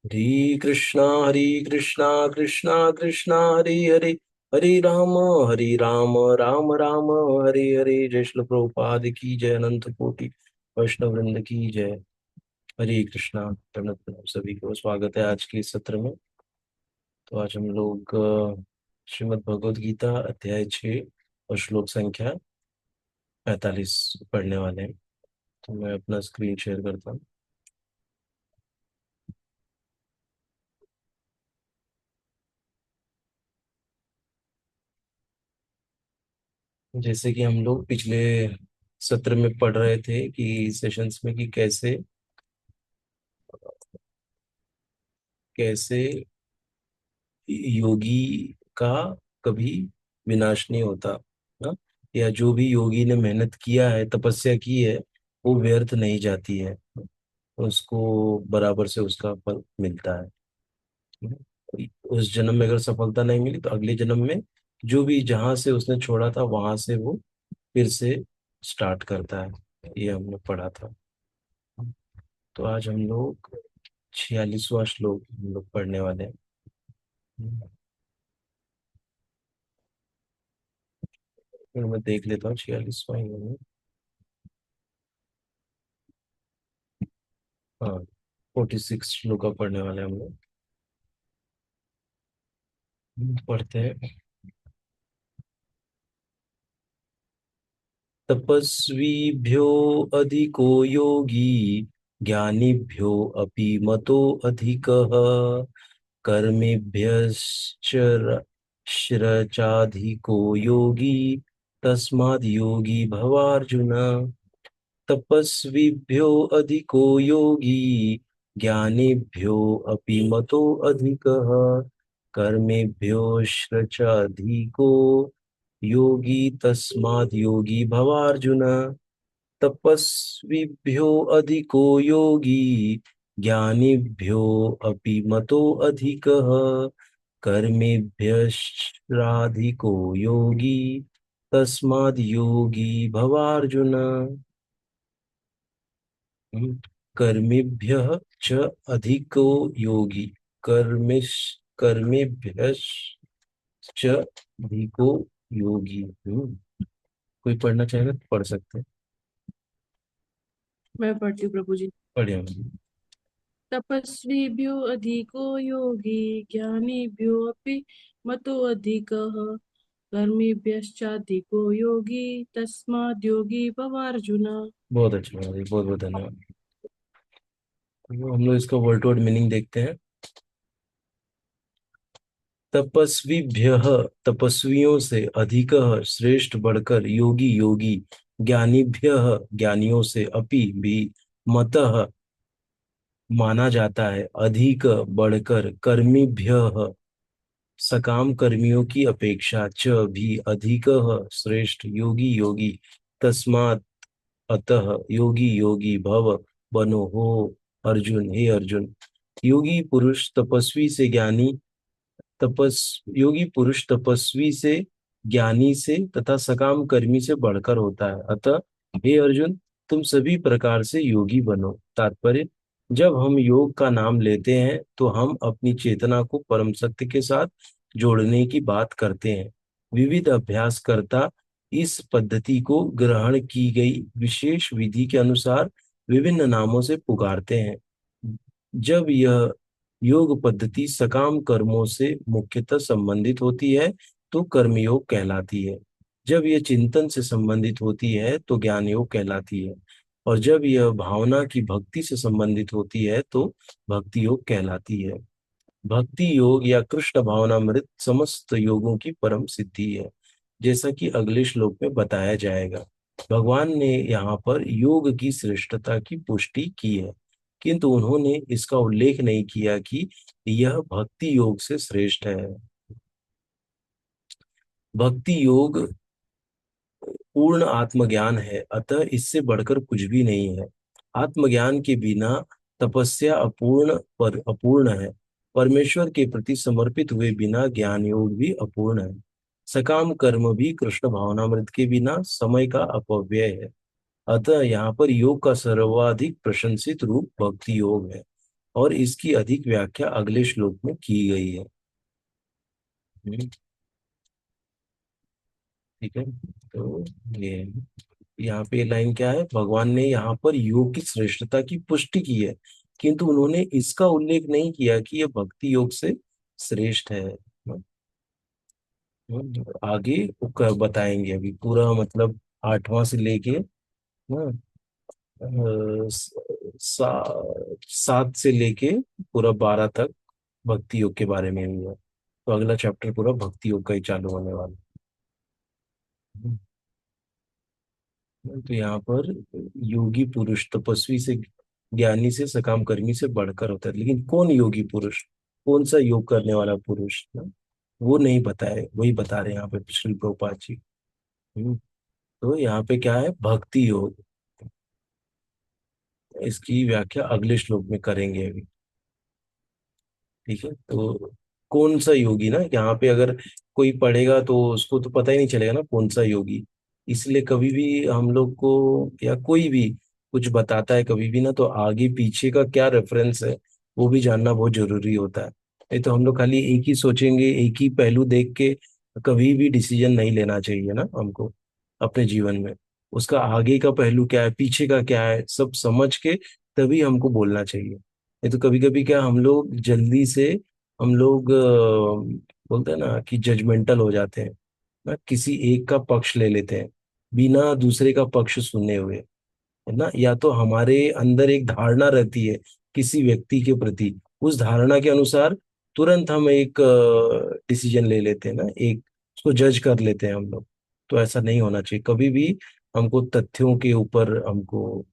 हरे कृष्णा कृष्णा कृष्णा हरे हरे, हरे राम राम राम हरे हरे। जय श्री प्रभुपाद की जय, अनंत कोटि वैष्णव वृंद की जय। हरे कृष्णा। प्रणत प्रणाम सभी को, स्वागत है आज के इस सत्र में। तो आज हम लोग श्रीमद् भगवद गीता अध्याय 6 और श्लोक संख्या 45 पढ़ने वाले हैं। तो मैं अपना स्क्रीन शेयर करता हूँ। जैसे कि हम लोग पिछले सत्र में पढ़ रहे थे कि सेशंस में कि कैसे कैसे योगी का कभी विनाश नहीं होता ना, या जो भी योगी ने मेहनत किया है, तपस्या की है, वो व्यर्थ नहीं जाती है। उसको बराबर से उसका फल मिलता है। उस जन्म में अगर सफलता नहीं मिली तो अगले जन्म में जो भी जहां से उसने छोड़ा था वहां से वो फिर से स्टार्ट करता है। ये हमने पढ़ा था। तो आज हम लोग 46वां श्लोक हम लोग पढ़ने वाले हैं। फिर मैं देख लेता हूँ 46वां ही है। हाँ, 46 श्लोक पढ़ने वाले हम लोग। पढ़ते हैं। तपस्वीभ्यो अधिको योगी, ज्ञानीभ्यो अपि मतो अधिकः, कर्मेभ्यश्च योगी, तस्माद् योगी भवार्जुन। तपस्विभ्यो अधिको योगी, ज्ञानीभ्यो अपि मतो अधिकः, कर्मेभ्योश्च अधिको योगी, तस्माद् योगी भवार्जुन। तपस्विभ्यो अधिको योगी, ज्ञानीभ्यो अपि मतो अधिकः, कर्मेभ्यश्चाधिको योगी, तस्माद् योगी भवार्जुन। कर्मेभ्यः च अधिको योगी, कर्मिश कर्मेभ्यश्च अधिको योगी। कोई पढ़ना चाहेगा तो पढ़ सकते हैं। मैं पढ़ती हूँ प्रभु जी। बढ़िया। तपस्विभ्यो अधिको योगी, ज्ञानीभ्यो अपि मतो अधिकः, कर्मिभ्यश्चाधिको योगी, तस्माद् योगी भवार्जुन। बहुत अच्छा, बहुत बहुत धन्यवाद। तो हम लोग इसका वर्ड टू वर्ड मीनिंग देखते हैं। तपस्वीभ्य, तपस्वियों से, अधिक श्रेष्ठ बढ़कर, योगी योगी, ज्ञानीभ्य ज्ञानियों से, अपि भी, मतः माना जाता है, अधिक बढ़कर, कर्मीभ्य सकाम कर्मियों की अपेक्षा, च भी, अधिक श्रेष्ठ, योगी योगी, तस्मात् अतः, योगी योगी भव बनो हो। अर्जुन, हे अर्जुन, योगी पुरुष तपस्वी से ज्ञानी, योगी पुरुष तपस्वी से, ज्ञानी से तथा सकाम कर्मी से बढ़कर होता है। अतः हे अर्जुन, तुम सभी प्रकार से योगी बनो। तात्पर्य, जब हम योग का नाम लेते हैं तो हम अपनी चेतना को परम सत्य के साथ जोड़ने की बात करते हैं। विविध अभ्यासकर्ता इस पद्धति को ग्रहण की गई विशेष विधि के अनुसार विभिन्न नामों से पुकारते हैं। जब यह योग पद्धति सकाम कर्मों से मुख्यतः संबंधित होती है तो कर्मयोग कहलाती है। जब यह चिंतन से संबंधित होती है तो ज्ञान योग कहलाती है। और जब यह भावना की भक्ति से संबंधित होती है तो भक्ति योग कहलाती है। भक्ति योग या कृष्ण भावनामृत समस्त योगों की परम सिद्धि है, जैसा कि अगले श्लोक में बताया जाएगा। भगवान ने यहाँ पर योग की श्रेष्ठता की पुष्टि की है, किंतु उन्होंने इसका उल्लेख नहीं किया कि यह भक्ति योग से श्रेष्ठ है। भक्ति योग पूर्ण आत्मज्ञान है, अतः इससे बढ़कर कुछ भी नहीं है। आत्मज्ञान के बिना तपस्या अपूर्ण है। परमेश्वर के प्रति समर्पित हुए बिना ज्ञान योग भी अपूर्ण है। सकाम कर्म भी कृष्ण भावनामृत के बिना समय का अपव्यय है। अतः यहाँ पर योग का सर्वाधिक प्रशंसित रूप भक्ति योग है। और इसकी अधिक व्याख्या अगले श्लोक में की गई है। ठीक है, तो ये यहाँ पे लाइन क्या है, भगवान ने यहाँ पर योग की श्रेष्ठता की पुष्टि की है, किंतु उन्होंने इसका उल्लेख नहीं किया कि ये भक्ति योग से श्रेष्ठ है। आगे वो बताएंगे, अभी पूरा मतलब 8वां से लेके ना, सात से लेके पूरा 12 तक भक्ति योग के बारे में ही है। तो अगला चैप्टर पूरा भक्ति योग का ही चालू होने वाला है। तो यहाँ पर योगी पुरुष तपस्वी से, ज्ञानी से, सकाम कर्मी से बढ़कर होता है, लेकिन कौन योगी पुरुष, कौन सा योग करने वाला पुरुष ना, वो नहीं बताए, वही बता रहे हैं यहाँ पे श्री प्रभुपाद जी। हम्म, तो यहाँ पे क्या है, भक्ति योग, इसकी व्याख्या अगले श्लोक में करेंगे अभी। ठीक है, तो कौन सा योगी ना, यहाँ पे अगर कोई पढ़ेगा तो उसको तो पता ही नहीं चलेगा ना कौन सा योगी। इसलिए कभी भी हम लोग को, या कोई भी कुछ बताता है कभी भी ना, तो आगे पीछे का क्या रेफरेंस है वो भी जानना बहुत जरूरी होता है। नहीं तो हम लोग खाली एक ही सोचेंगे, एक ही पहलू देख के कभी भी डिसीजन नहीं लेना चाहिए ना हमको अपने जीवन में। उसका आगे का पहलू क्या है, पीछे का क्या है, सब समझ के तभी हमको बोलना चाहिए। नहीं तो कभी कभी क्या, हम लोग जल्दी से, हम लोग बोलते हैं ना कि जजमेंटल हो जाते हैं ना, किसी एक का पक्ष ले लेते हैं बिना दूसरे का पक्ष सुने हुए, है ना। या तो हमारे अंदर एक धारणा रहती है किसी व्यक्ति के प्रति, उस धारणा के अनुसार तुरंत हम एक डिसीजन ले लेते हैं ना, एक उसको जज कर लेते हैं हम लोग। तो ऐसा नहीं होना चाहिए कभी भी, हमको तथ्यों के ऊपर हमको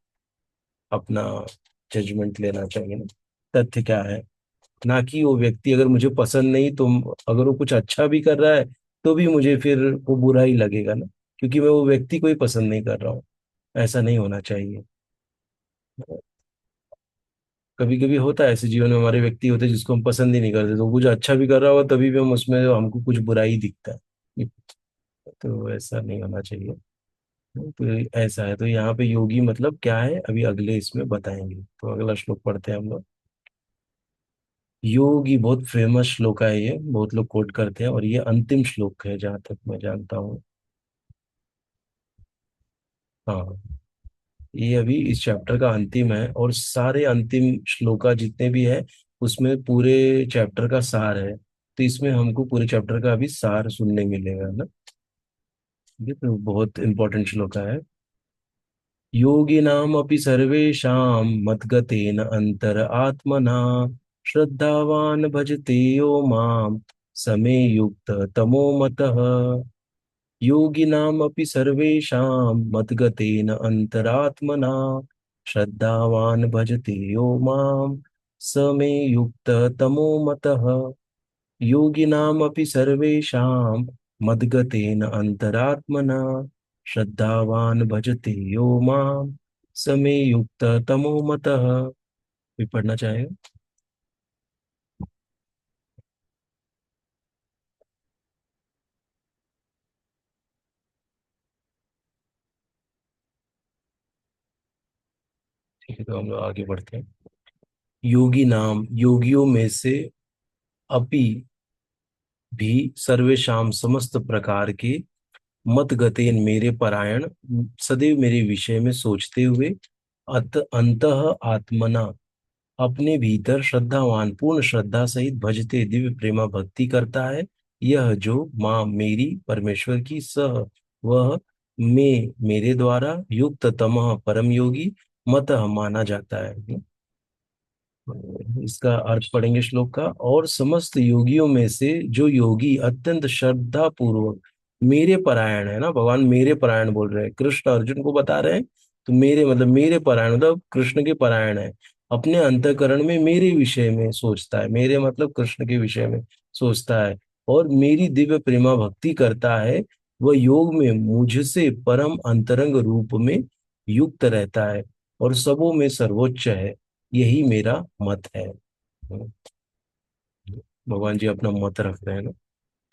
अपना जजमेंट लेना चाहिए ना, तथ्य क्या है, ना कि वो व्यक्ति अगर मुझे पसंद नहीं तो, अगर वो कुछ अच्छा भी कर रहा है तो भी मुझे फिर वो बुरा ही लगेगा ना, क्योंकि मैं वो व्यक्ति को ही पसंद नहीं कर रहा हूँ। ऐसा नहीं होना चाहिए। कभी कभी होता है ऐसे जीवन में, हमारे व्यक्ति होते हैं जिसको हम पसंद ही नहीं करते, तो कुछ अच्छा भी कर रहा होगा तभी भी हम उसमें हमको कुछ बुराई दिखता है। तो ऐसा नहीं होना चाहिए। तो ऐसा है, तो यहाँ पे योगी मतलब क्या है अभी अगले इसमें बताएंगे, तो अगला श्लोक पढ़ते हैं हम लोग। योगी बहुत फेमस श्लोक है, ये बहुत लोग कोट करते हैं, और ये अंतिम श्लोक है जहां तक मैं जानता हूँ। हाँ, ये अभी इस चैप्टर का अंतिम है, और सारे अंतिम श्लोका जितने भी है उसमें पूरे चैप्टर का सार है। तो इसमें हमको पूरे चैप्टर का अभी सार सुनने मिलेगा ना। ये तो बहुत इंपॉर्टेंट श्लोका है। योगिनाम अपि सर्वेषां मद्गतेन अंतर आत्मना श्रद्धावान भजते यो माम समे युक्त तमो मतः। योगिनामपि सर्वेषां मद्गतेन अन्तरात्मना श्रद्धावान् भजते यो मां स मे युक्ततमो मतः। योगिनामपि सर्वेषां मद्गतेन अन्तरात्मना श्रद्धावान् भजते यो मां स मे युक्ततमो मतः। भी पढ़ना चाहेगा? ठीक है, तो हम लोग आगे बढ़ते हैं। योगी नाम, योगियों में से, अपि भी, सर्वेशाम समस्त प्रकार के, मत गतेन मेरे परायण, सदैव मेरे विषय में सोचते हुए, अंतः आत्मना अपने भीतर श्रद्धावान पूर्ण श्रद्धा सहित भजते दिव्य प्रेमा भक्ति करता है, यह जो माँ मेरी परमेश्वर की सह, वह में मेरे द्वारा युक्त तमः परम योगी मत माना जाता है। इसका अर्थ पढ़ेंगे श्लोक का। और समस्त योगियों में से जो योगी अत्यंत श्रद्धा पूर्वक मेरे परायण है ना, भगवान मेरे परायण बोल रहे हैं, कृष्ण अर्जुन को बता रहे हैं। तो मेरे मतलब मेरे परायण मतलब कृष्ण के परायण है, अपने अंतःकरण में मेरे विषय में सोचता है, मेरे मतलब कृष्ण के विषय में सोचता है, और मेरी दिव्य प्रेमा भक्ति करता है, वह योग में मुझसे परम अंतरंग रूप में युक्त रहता है, और सबों में सर्वोच्च है, यही मेरा मत है। भगवान जी अपना मत रख रहे हैं ना,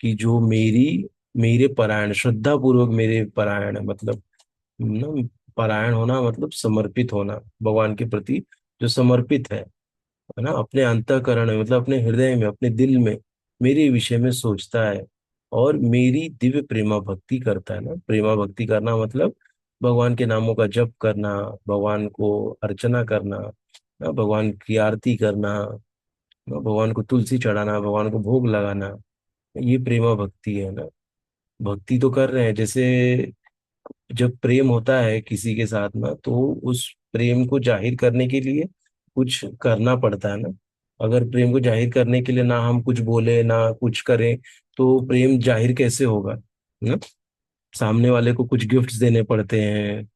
कि जो मेरी, मेरे परायण, श्रद्धा पूर्वक मेरे परायण है, मतलब ना, परायण होना मतलब समर्पित होना भगवान के प्रति, जो समर्पित है, है ना, अपने अंतःकरण में, मतलब अपने हृदय में, अपने दिल में मेरे विषय में सोचता है और मेरी दिव्य प्रेमा भक्ति करता है। ना, प्रेमा भक्ति करना मतलब भगवान के नामों का जप करना, भगवान को अर्चना करना, ना भगवान की आरती करना, ना भगवान को तुलसी चढ़ाना, भगवान को भोग लगाना, ये प्रेमा भक्ति है ना। भक्ति तो कर रहे हैं, जैसे जब प्रेम होता है किसी के साथ ना, तो उस प्रेम को जाहिर करने के लिए कुछ करना पड़ता है ना। अगर प्रेम को जाहिर करने के लिए ना हम कुछ बोले ना कुछ करें, तो प्रेम जाहिर कैसे होगा ना। सामने वाले को कुछ गिफ्ट्स देने पड़ते हैं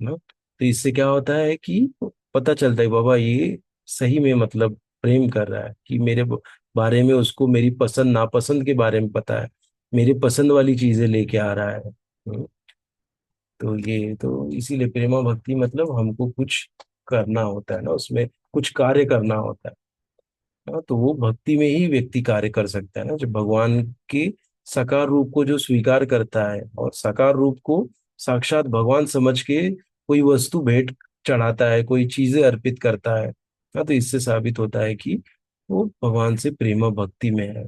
ना। तो इससे क्या होता है कि पता चलता है बाबा ये सही में मतलब प्रेम कर रहा है, कि मेरे बारे में उसको मेरी पसंद नापसंद के बारे में पता है, मेरी पसंद वाली चीजें लेके आ रहा है। तो ये तो इसीलिए प्रेमा भक्ति मतलब हमको कुछ करना होता है ना, उसमें कुछ कार्य करना होता है ना। तो वो भक्ति में ही व्यक्ति कार्य कर सकता है ना, जब भगवान के साकार रूप को जो स्वीकार करता है और साकार रूप को साक्षात भगवान समझ के कोई वस्तु भेंट चढ़ाता है, कोई चीजें अर्पित करता है ना, तो इससे साबित होता है कि वो भगवान से प्रेमा भक्ति में है।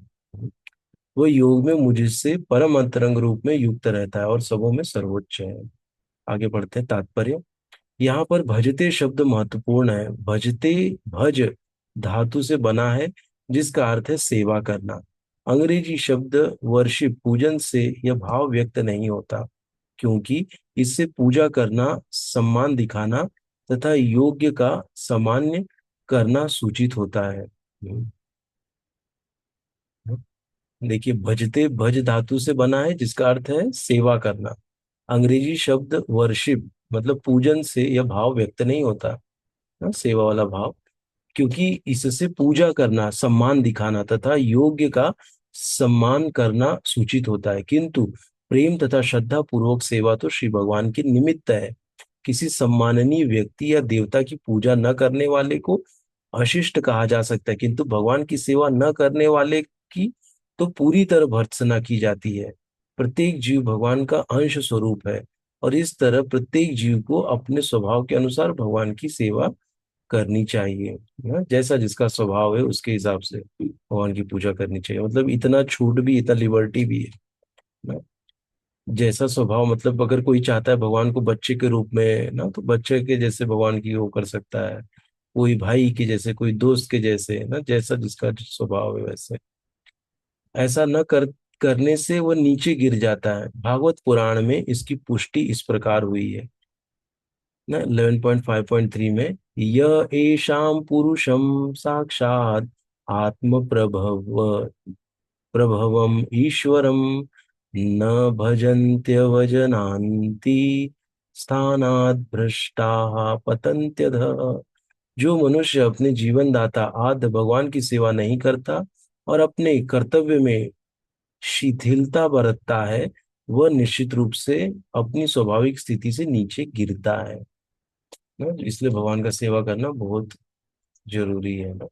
वो योग में मुझसे परम अंतरंग रूप में युक्त रहता है और सबों में सर्वोच्च है। आगे बढ़ते हैं तात्पर्य। यहाँ पर भजते शब्द महत्वपूर्ण है। भजते, भज धातु से बना है, जिसका अर्थ है सेवा करना। अंग्रेजी शब्द वर्शिप, पूजन से यह भाव व्यक्त नहीं होता, क्योंकि इससे पूजा करना, सम्मान दिखाना तथा योग्य का सामान्य करना सूचित होता है। देखिए, भजते भज धातु से बना है, जिसका अर्थ है सेवा करना। अंग्रेजी शब्द वर्शिप मतलब पूजन से यह भाव व्यक्त नहीं होता ना, सेवा वाला भाव, क्योंकि इससे पूजा करना, सम्मान दिखाना तथा योग्य का सम्मान करना सूचित होता है, किंतु प्रेम तथा श्रद्धा पूर्वक सेवा तो श्री भगवान के निमित्त है। किसी सम्माननीय व्यक्ति या देवता की पूजा न करने वाले को अशिष्ट कहा जा सकता है, किंतु भगवान की सेवा न करने वाले की तो पूरी तरह भर्त्सना की जाती है। प्रत्येक जीव भगवान का अंश स्वरूप है और इस तरह प्रत्येक जीव को अपने स्वभाव के अनुसार भगवान की सेवा करनी चाहिए ना। जैसा जिसका स्वभाव है उसके हिसाब से भगवान की पूजा करनी चाहिए। मतलब इतना छूट भी, इतना लिबर्टी भी है ना। जैसा स्वभाव, मतलब अगर कोई चाहता है भगवान को बच्चे के रूप में ना, तो बच्चे के जैसे भगवान की वो कर सकता है, कोई भाई के जैसे, कोई दोस्त के जैसे ना, जैसा जिसका स्वभाव है वैसे। ऐसा न करने से वह नीचे गिर जाता है। भागवत पुराण में इसकी पुष्टि इस प्रकार हुई है ना, 11.5.3 में, य एषाम पुरुषम साक्षात आत्म प्रभवम ईश्वरम न भजन्त्यवजनान्ति स्थानात् भ्रष्टाः पतन्त्यधः। जो मनुष्य अपने जीवन दाता आद्य भगवान की सेवा नहीं करता और अपने कर्तव्य में शिथिलता बरतता है, वह निश्चित रूप से अपनी स्वाभाविक स्थिति से नीचे गिरता है ना। इसलिए भगवान का सेवा करना बहुत जरूरी है ना।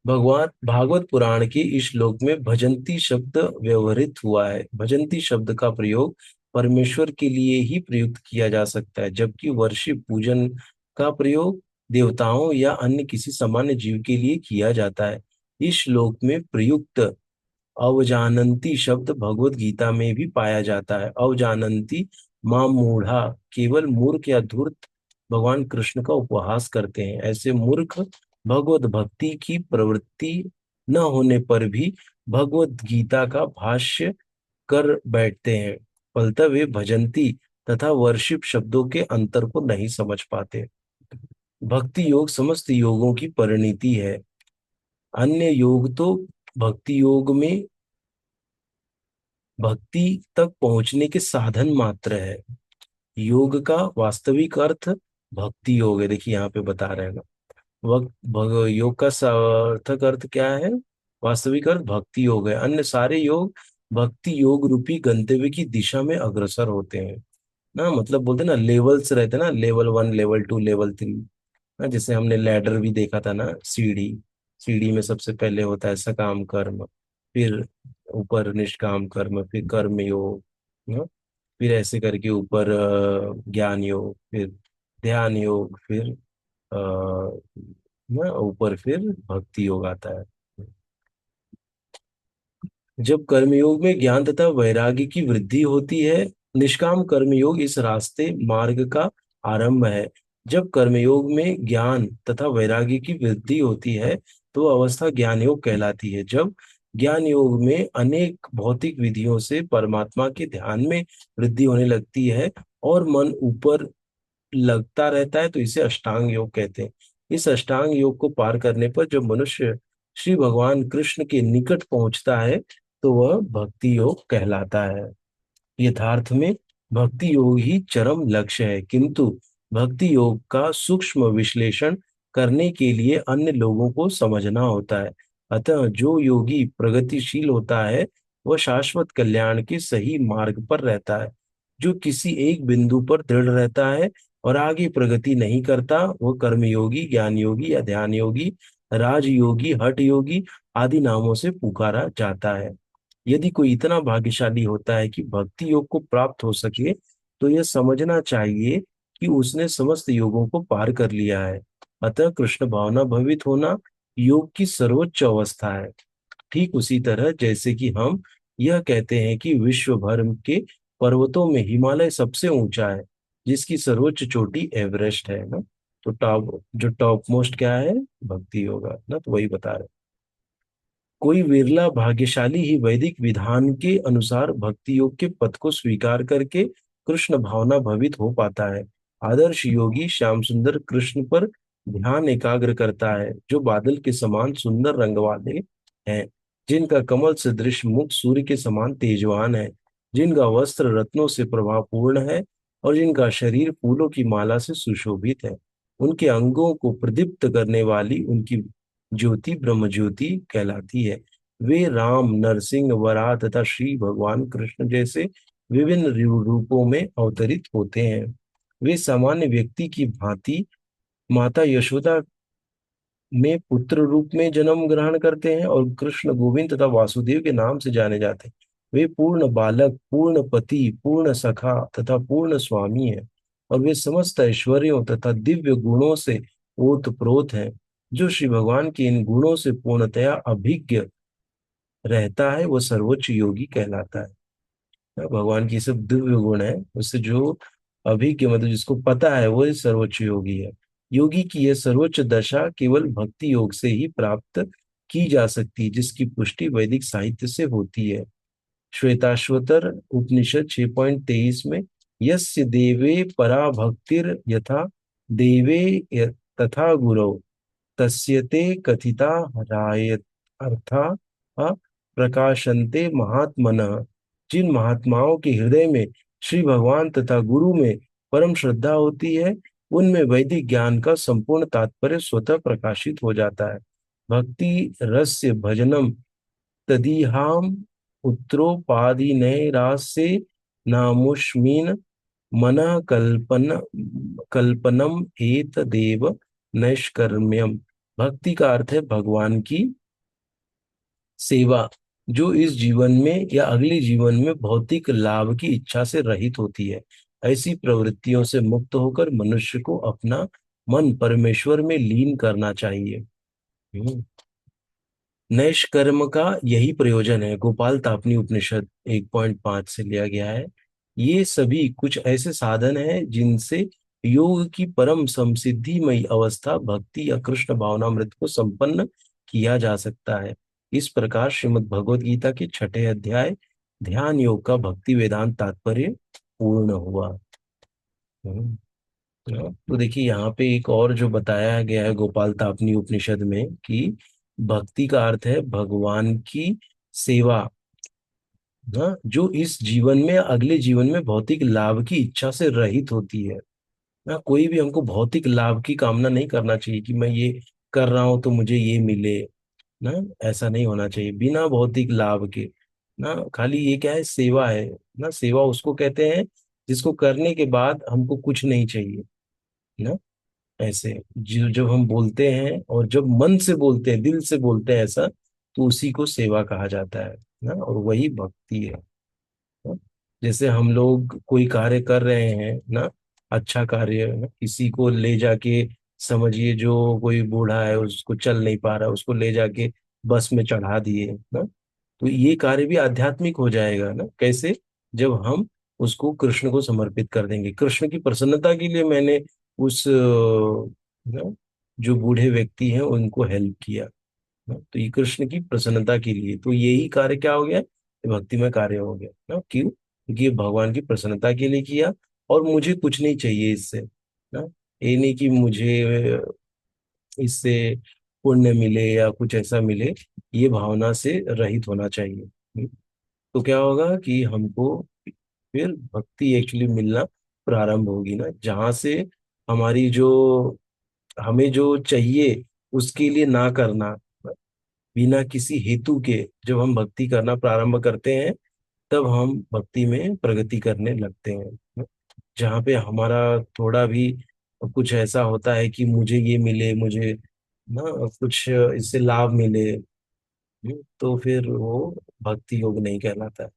भगवान भागवत पुराण के इस श्लोक में भजंती शब्द व्यवहृत हुआ है। भजंती शब्द का प्रयोग परमेश्वर के लिए ही प्रयुक्त किया जा सकता है, जबकि वर्षिप पूजन का प्रयोग देवताओं या अन्य किसी सामान्य जीव के लिए किया जाता है। इस श्लोक में प्रयुक्त अवजानंती शब्द भगवत गीता में भी पाया जाता है। अवजानंती मां मूढ़ा, केवल मूर्ख या धूर्त भगवान कृष्ण का उपहास करते हैं। ऐसे मूर्ख भगवत भक्ति की प्रवृत्ति न होने पर भी भगवत गीता का भाष्य कर बैठते हैं, फलतः वे भजंती तथा वर्शिप शब्दों के अंतर को नहीं समझ पाते। भक्ति योग समस्त योगों की परिणति है। अन्य योग तो भक्ति योग में भक्ति तक पहुंचने के साधन मात्र है। योग का वास्तविक अर्थ भक्ति योग है। देखिए यहाँ पे बता रहे हैं ना, योग का सार्थक अर्थ क्या है, वास्तविक अर्थ भक्ति योग है। अन्य सारे योग भक्ति योग रूपी गंतव्य की दिशा में अग्रसर होते हैं ना। मतलब बोलते हैं ना, लेवल्स रहते हैं ना, लेवल 1, लेवल 2, लेवल 3 ना। जैसे हमने लैडर भी देखा था ना, सीढ़ी, सीढ़ी में सबसे पहले होता है सकाम कर्म, फिर ऊपर निष्काम कर्म, फिर कर्म योग ना, फिर ऐसे करके ऊपर ज्ञान योग, फिर ध्यान योग, फिर ना ऊपर फिर भक्ति योग आता है। जब कर्मयोग में ज्ञान तथा वैराग्य की वृद्धि होती है, निष्काम कर्मयोग इस रास्ते मार्ग का आरंभ है। जब कर्मयोग में ज्ञान तथा वैराग्य की वृद्धि होती है तो अवस्था ज्ञान योग कहलाती है। जब ज्ञान योग में अनेक भौतिक विधियों से परमात्मा के ध्यान में वृद्धि होने लगती है और मन ऊपर लगता रहता है तो इसे अष्टांग योग कहते हैं। इस अष्टांग योग को पार करने पर जब मनुष्य श्री भगवान कृष्ण के निकट पहुंचता है तो वह भक्ति योग कहलाता है। यथार्थ में भक्ति योग ही चरम लक्ष्य है, किंतु भक्ति योग का सूक्ष्म विश्लेषण करने के लिए अन्य लोगों को समझना होता है। अतः जो योगी प्रगतिशील होता है वह शाश्वत कल्याण के सही मार्ग पर रहता है। जो किसी एक बिंदु पर दृढ़ रहता है और आगे प्रगति नहीं करता वह कर्मयोगी, ज्ञान योगी या ध्यान योगी, राजयोगी, हठ योगी आदि नामों से पुकारा जाता है। यदि कोई इतना भाग्यशाली होता है कि भक्ति योग को प्राप्त हो सके तो यह समझना चाहिए कि उसने समस्त योगों को पार कर लिया है। अतः कृष्ण भावना भवित होना योग की सर्वोच्च अवस्था है। ठीक उसी तरह जैसे कि हम यह कहते हैं कि विश्व भर के पर्वतों में हिमालय सबसे ऊंचा है, जिसकी सर्वोच्च चोटी एवरेस्ट है ना। तो टॉप मोस्ट क्या है? भक्ति योगा ना, तो वही बता रहे। कोई विरला भाग्यशाली ही वैदिक विधान के अनुसार भक्ति योग के पथ को स्वीकार करके कृष्ण भावना भवित हो पाता है। आदर्श योगी श्याम सुंदर कृष्ण पर ध्यान एकाग्र करता है, जो बादल के समान सुंदर रंग वाले हैं, जिनका कमल सदृश मुख सूर्य के समान तेजवान है, जिनका वस्त्र रत्नों से प्रभापूर्ण है और जिनका शरीर फूलों की माला से सुशोभित है। उनके अंगों को प्रदीप्त करने वाली उनकी ज्योति ब्रह्म ज्योति कहलाती है। वे राम, नरसिंह, वराह तथा श्री भगवान कृष्ण जैसे विभिन्न रूपों में अवतरित होते हैं। वे सामान्य व्यक्ति की भांति माता यशोदा में पुत्र रूप में जन्म ग्रहण करते हैं और कृष्ण, गोविंद तथा वासुदेव के नाम से जाने जाते हैं। वे पूर्ण बालक, पूर्ण पति, पूर्ण सखा तथा पूर्ण स्वामी हैं और वे समस्त ऐश्वर्यों तथा दिव्य गुणों से ओतप्रोत हैं। जो श्री भगवान के इन गुणों से पूर्णतया अभिज्ञ रहता है वो सर्वोच्च योगी कहलाता है। भगवान की सब दिव्य गुण है, उससे जो अभिज्ञ मतलब जिसको पता है वो सर्वोच्च योगी है। योगी की यह सर्वोच्च दशा केवल भक्ति योग से ही प्राप्त की जा सकती है, जिसकी पुष्टि वैदिक साहित्य से होती है। श्वेताश्वतर उपनिषद 6.23 में यस्य देवे परा भक्तिर यथा देवे तथा गुरौ तस्यते कथिता राय अर्था प्रकाशन्ते महात्मनः। जिन महात्माओं के हृदय में श्री भगवान तथा गुरु में परम श्रद्धा होती है उनमें वैदिक ज्ञान का संपूर्ण तात्पर्य स्वतः प्रकाशित हो जाता है। भक्ति रस्य भजनम तदीहाम उत्तरोपाधिनैरास्य नामुष्मिन् मनः कल्पनम एतदेव नैष्कर्म्यम। भक्ति का अर्थ है भगवान की सेवा, जो इस जीवन में या अगले जीवन में भौतिक लाभ की इच्छा से रहित होती है। ऐसी प्रवृत्तियों से मुक्त होकर मनुष्य को अपना मन परमेश्वर में लीन करना चाहिए। हम्म। नैष्कर्म का यही प्रयोजन है। गोपाल तापनी उपनिषद 1.5 से लिया गया है। ये सभी कुछ ऐसे साधन हैं जिनसे योग की परम संसिद्धिमयी अवस्था भक्ति या कृष्ण भावनामृत को संपन्न किया जा सकता है। इस प्रकार श्रीमद् भगवद गीता के 6 अध्याय ध्यान योग का भक्ति वेदांत तात्पर्य पूर्ण हुआ। हम्म। तो देखिए यहाँ पे एक और जो बताया गया है गोपाल तापनी उपनिषद में कि भक्ति का अर्थ है भगवान की सेवा, ना, जो इस जीवन में अगले जीवन में भौतिक लाभ की इच्छा से रहित होती है। ना, कोई भी हमको भौतिक लाभ की कामना नहीं करना चाहिए कि मैं ये कर रहा हूं तो मुझे ये मिले। ना, ऐसा नहीं होना चाहिए बिना भौतिक लाभ के। ना, खाली ये क्या है, सेवा है। ना, सेवा उसको कहते हैं जिसको करने के बाद हमको कुछ नहीं चाहिए। ना, ऐसे जो जब हम बोलते हैं और जब मन से बोलते हैं, दिल से बोलते हैं ऐसा, तो उसी को सेवा कहा जाता है। ना, और वही भक्ति है। ना, जैसे हम लोग कोई कार्य कर रहे हैं ना, अच्छा कार्य ना, किसी को ले जाके समझिए जो कोई बूढ़ा है उसको चल नहीं पा रहा, उसको ले जाके बस में चढ़ा दिए ना, तो ये कार्य भी आध्यात्मिक हो जाएगा ना। कैसे? जब हम उसको कृष्ण को समर्पित कर देंगे, कृष्ण की प्रसन्नता के लिए मैंने उस ना, जो बूढ़े व्यक्ति हैं उनको हेल्प किया ना, तो ये कृष्ण की प्रसन्नता के लिए, तो यही कार्य क्या हो गया, ये भक्तिमय कार्य हो गया ना। क्यों? क्योंकि ये भगवान की प्रसन्नता के लिए किया, और मुझे कुछ नहीं चाहिए इससे ना। ये नहीं कि मुझे इससे पुण्य मिले या कुछ ऐसा मिले, ये भावना से रहित होना चाहिए। तो क्या होगा कि हमको फिर भक्ति एक्चुअली मिलना प्रारंभ होगी ना, जहाँ से हमारी जो, हमें जो चाहिए उसके लिए ना करना, बिना किसी हेतु के जब हम भक्ति करना प्रारंभ करते हैं, तब हम भक्ति में प्रगति करने लगते हैं। जहाँ पे हमारा थोड़ा भी कुछ ऐसा होता है कि मुझे ये मिले, मुझे ना कुछ इससे लाभ मिले, तो फिर वो भक्ति योग नहीं कहलाता है।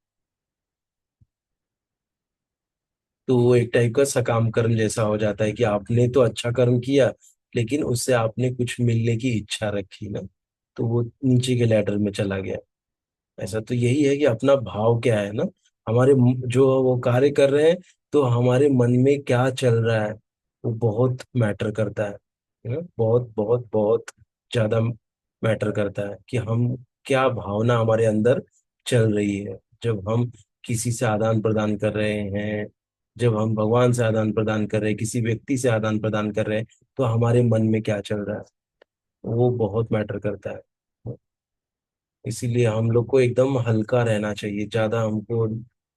तो वो एक टाइप का सकाम कर्म जैसा हो जाता है कि आपने तो अच्छा कर्म किया, लेकिन उससे आपने कुछ मिलने की इच्छा रखी ना, तो वो नीचे के लैडर में चला गया। ऐसा तो यही है कि अपना भाव क्या है ना, हमारे जो वो कार्य कर रहे हैं, तो हमारे मन में क्या चल रहा है, वो बहुत मैटर करता है ना, बहुत बहुत बहुत ज्यादा मैटर करता है कि हम क्या भावना हमारे अंदर चल रही है। जब हम किसी से आदान प्रदान कर रहे हैं, जब हम भगवान से आदान प्रदान कर रहे हैं, किसी व्यक्ति से आदान प्रदान कर रहे हैं, तो हमारे मन में क्या चल रहा है, वो बहुत मैटर करता है। इसीलिए हम लोग को एकदम हल्का रहना चाहिए, ज्यादा हमको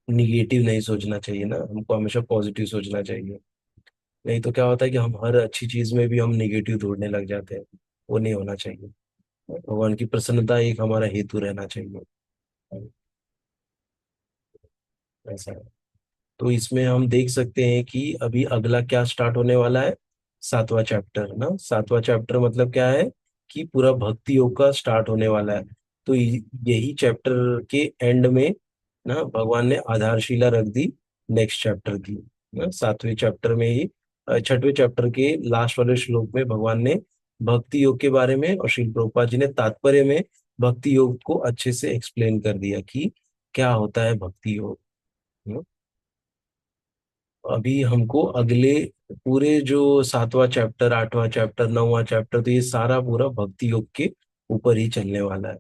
निगेटिव नहीं सोचना चाहिए ना, हमको हमेशा पॉजिटिव सोचना चाहिए। नहीं तो क्या होता है कि हम हर अच्छी चीज में भी हम निगेटिव ढूंढने लग जाते हैं, वो नहीं होना चाहिए। भगवान की प्रसन्नता एक हमारा हेतु रहना चाहिए, ऐसा है। तो इसमें हम देख सकते हैं कि अभी अगला क्या स्टार्ट होने वाला है, सातवां चैप्टर ना। सातवां चैप्टर मतलब क्या है कि पूरा भक्ति योग का स्टार्ट होने वाला है। तो यही चैप्टर के एंड में ना भगवान ने आधारशिला रख दी नेक्स्ट चैप्टर की ना। सातवें चैप्टर में ही छठवें चैप्टर के लास्ट वाले श्लोक में भगवान ने भक्ति योग के बारे में, और श्रील प्रभुपाद जी ने तात्पर्य में भक्ति योग को अच्छे से एक्सप्लेन कर दिया कि क्या होता है भक्ति योग। अभी हमको अगले पूरे जो सातवां चैप्टर, आठवां चैप्टर, नौवां चैप्टर, तो ये सारा पूरा भक्ति योग के ऊपर ही चलने वाला है।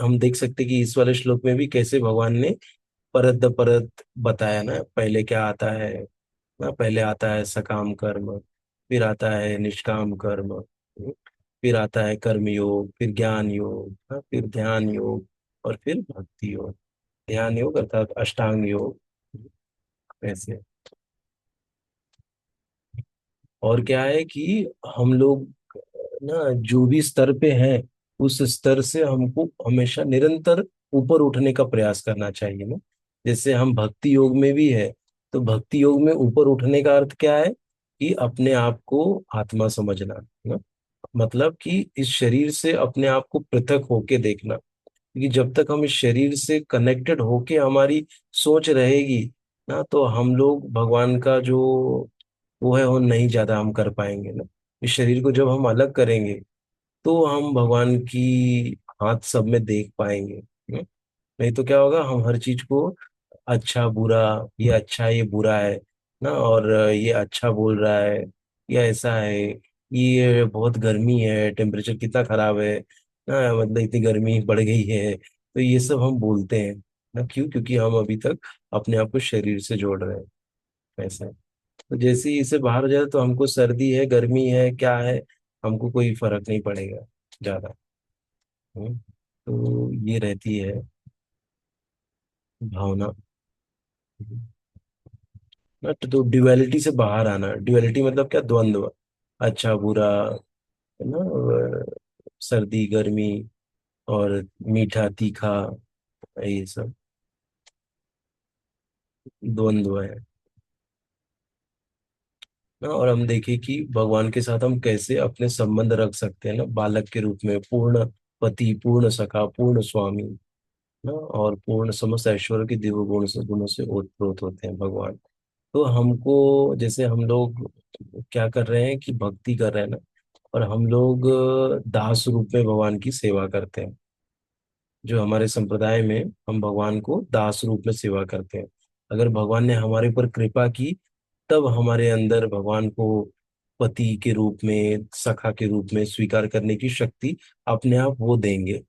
हम देख सकते हैं कि इस वाले श्लोक में भी कैसे भगवान ने परत दर परत बताया ना, पहले क्या आता है ना, पहले आता है सकाम कर्म, फिर आता है निष्काम कर्म, फिर आता है कर्म योग, फिर ज्ञान योग, फिर ध्यान योग, और फिर भक्ति योग। ध्यान योग अर्थात अष्टांग योग, ऐसे। और क्या है कि हम लोग ना जो भी स्तर पे हैं, उस स्तर से हमको हमेशा निरंतर ऊपर उठने का प्रयास करना चाहिए ना। जैसे हम भक्ति योग में भी है, तो भक्ति योग में ऊपर उठने का अर्थ क्या है कि अपने आप को आत्मा समझना ना, मतलब कि इस शरीर से अपने आप को पृथक होके देखना। क्योंकि जब तक हम इस शरीर से कनेक्टेड होके हमारी सोच रहेगी ना, तो हम लोग भगवान का जो वो है वो नहीं ज्यादा हम कर पाएंगे ना। इस शरीर को जब हम अलग करेंगे, तो हम भगवान की हाथ सब में देख पाएंगे। नहीं तो क्या होगा, हम हर चीज को अच्छा बुरा, ये अच्छा है ये बुरा है ना, और ये अच्छा बोल रहा है, ये ऐसा है, ये बहुत गर्मी है, टेम्परेचर कितना खराब है ना, मतलब इतनी गर्मी बढ़ गई है, तो ये सब हम बोलते हैं ना। क्यों? क्योंकि हम अभी तक अपने आप को शरीर से जोड़ रहे हैं, ऐसा है। तो जैसे ही इसे बाहर हो जाए, तो हमको सर्दी है, गर्मी है, क्या है, हमको कोई फर्क नहीं पड़ेगा ज्यादा। तो ये रहती है भावना ना। तो ड्युअलिटी से बाहर आना, ड्युअलिटी मतलब क्या, द्वंद्व, अच्छा बुरा है ना, सर्दी गर्मी, और मीठा तीखा, ये सब द्वंद्व है ना। और हम देखें कि भगवान के साथ हम कैसे अपने संबंध रख सकते हैं ना, बालक के रूप में, पूर्ण पति, पूर्ण सखा, पूर्ण स्वामी ना, और पूर्ण समस्त ऐश्वर्य के दिव्य गुण से, गुणों से ओतप्रोत होते हैं भगवान। तो हमको, जैसे हम लोग क्या कर रहे हैं कि भक्ति कर रहे हैं ना, और हम लोग दास रूप में भगवान की सेवा करते हैं। जो हमारे संप्रदाय में हम भगवान को दास रूप में सेवा करते हैं। अगर भगवान ने हमारे ऊपर कृपा की, तब हमारे अंदर भगवान को पति के रूप में, सखा के रूप में स्वीकार करने की शक्ति अपने आप वो देंगे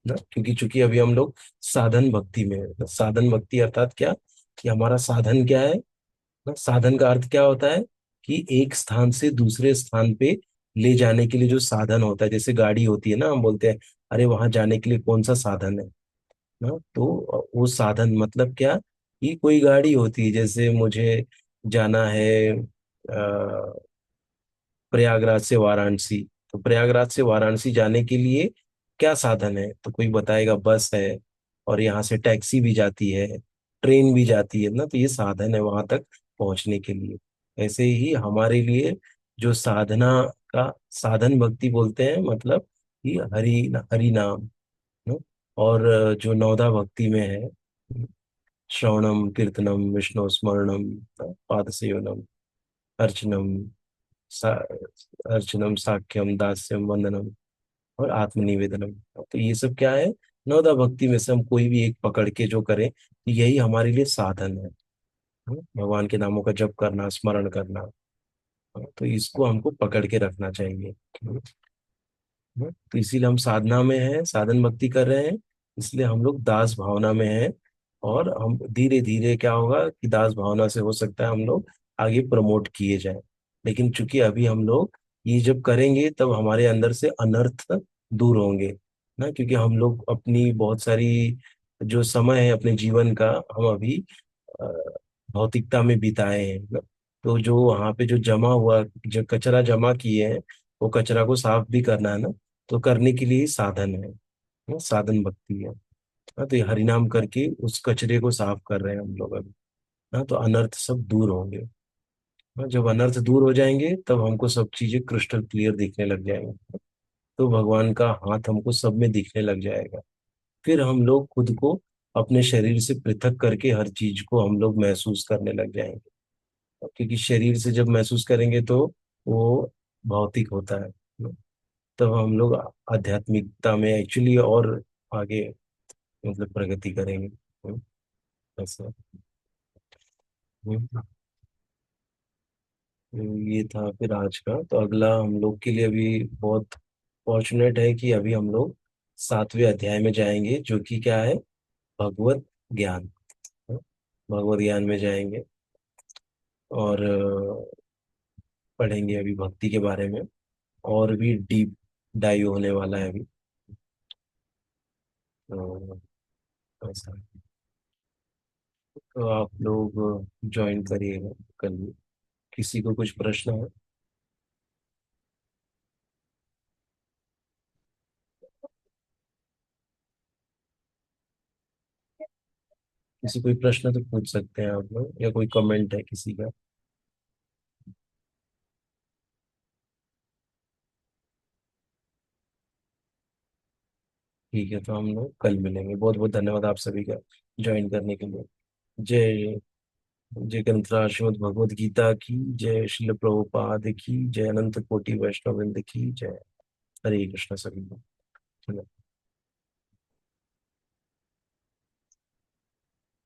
ना। क्योंकि चूंकि अभी हम लोग साधन भक्ति में है। तो साधन भक्ति अर्थात क्या, कि हमारा साधन क्या है ना। साधन का अर्थ क्या होता है कि एक स्थान से दूसरे स्थान पे ले जाने के लिए जो साधन होता है, जैसे गाड़ी होती है ना, हम बोलते हैं अरे वहां जाने के लिए कौन सा साधन है ना। तो वो साधन मतलब क्या, कि कोई गाड़ी होती है, जैसे मुझे जाना है प्रयागराज से वाराणसी। तो प्रयागराज से वाराणसी जाने के लिए क्या साधन है, तो कोई बताएगा बस है, और यहाँ से टैक्सी भी जाती है, ट्रेन भी जाती है ना। तो ये साधन है वहां तक पहुंचने के लिए। ऐसे ही हमारे लिए जो साधना का साधन भक्ति बोलते हैं, मतलब कि हरि हरि नाम न? और जो नौदा भक्ति में है, श्रवणम कीर्तनम विष्णु स्मरणम पाद सेवनम अर्चनम सा, अर्चनम साख्यम दास्यम वंदनम और आत्मनिवेदनम। तो ये सब क्या है, नवदा भक्ति में से हम कोई भी एक पकड़ के जो करें, तो यही हमारे लिए साधन है। भगवान के नामों का जप करना, स्मरण करना। तो इसको हमको पकड़ के रखना चाहिए। तो इसीलिए हम साधना में हैं, साधन भक्ति कर रहे हैं, इसलिए हम लोग दास भावना में हैं। और हम धीरे धीरे क्या होगा कि दास भावना से हो सकता है हम लोग आगे प्रमोट किए जाएं। लेकिन चूंकि अभी हम लोग ये जब करेंगे, तब हमारे अंदर से अनर्थ दूर होंगे ना। क्योंकि हम लोग अपनी बहुत सारी जो समय है अपने जीवन का, हम अभी अ, भौतिकता में बिताए हैं ना। तो जो वहाँ पे जो जमा हुआ, जो कचरा जमा किए हैं, वो कचरा को साफ भी करना है ना। तो करने के लिए ही साधन है ना, साधन भक्ति है ना। तो ये हरिनाम करके उस कचरे को साफ कर रहे हैं हम लोग अभी ना। तो अनर्थ सब दूर होंगे ना। जब अनर्थ दूर हो जाएंगे, तब हमको सब चीजें क्रिस्टल क्लियर दिखने लग जाएंगे। तो भगवान का हाथ हमको सब में दिखने लग जाएगा। फिर हम लोग खुद को अपने शरीर से पृथक करके हर चीज को हम लोग महसूस करने लग जाएंगे। क्योंकि शरीर से जब महसूस करेंगे तो वो भौतिक होता है। तब हम लोग आध्यात्मिकता में एक्चुअली और आगे मतलब प्रगति करेंगे। ऐसा। हम्म, ये था फिर आज का। तो अगला हम लोग के लिए अभी बहुत फॉर्चुनेट है कि अभी हम लोग 7वें अध्याय में जाएंगे, जो कि क्या है, भगवत ज्ञान। भगवत ज्ञान में जाएंगे और पढ़ेंगे अभी भक्ति के बारे में, और भी डीप डाइव होने वाला है अभी। तो ऐसा। तो आप लोग ज्वाइन करिएगा कल। किसी को कुछ प्रश्न है? किसी कोई प्रश्न तो पूछ सकते हैं आप लोग, या कोई कमेंट है किसी का? ठीक है, तो हम लोग कल मिलेंगे। बहुत बहुत धन्यवाद आप सभी का ज्वाइन करने के लिए। जय जय ग्रंथराज श्रीमद् भगवद गीता की जय, श्रील प्रभुपाद की जय, अनंत कोटि वैष्णव वृंद की जय। हरे कृष्ण सभी को।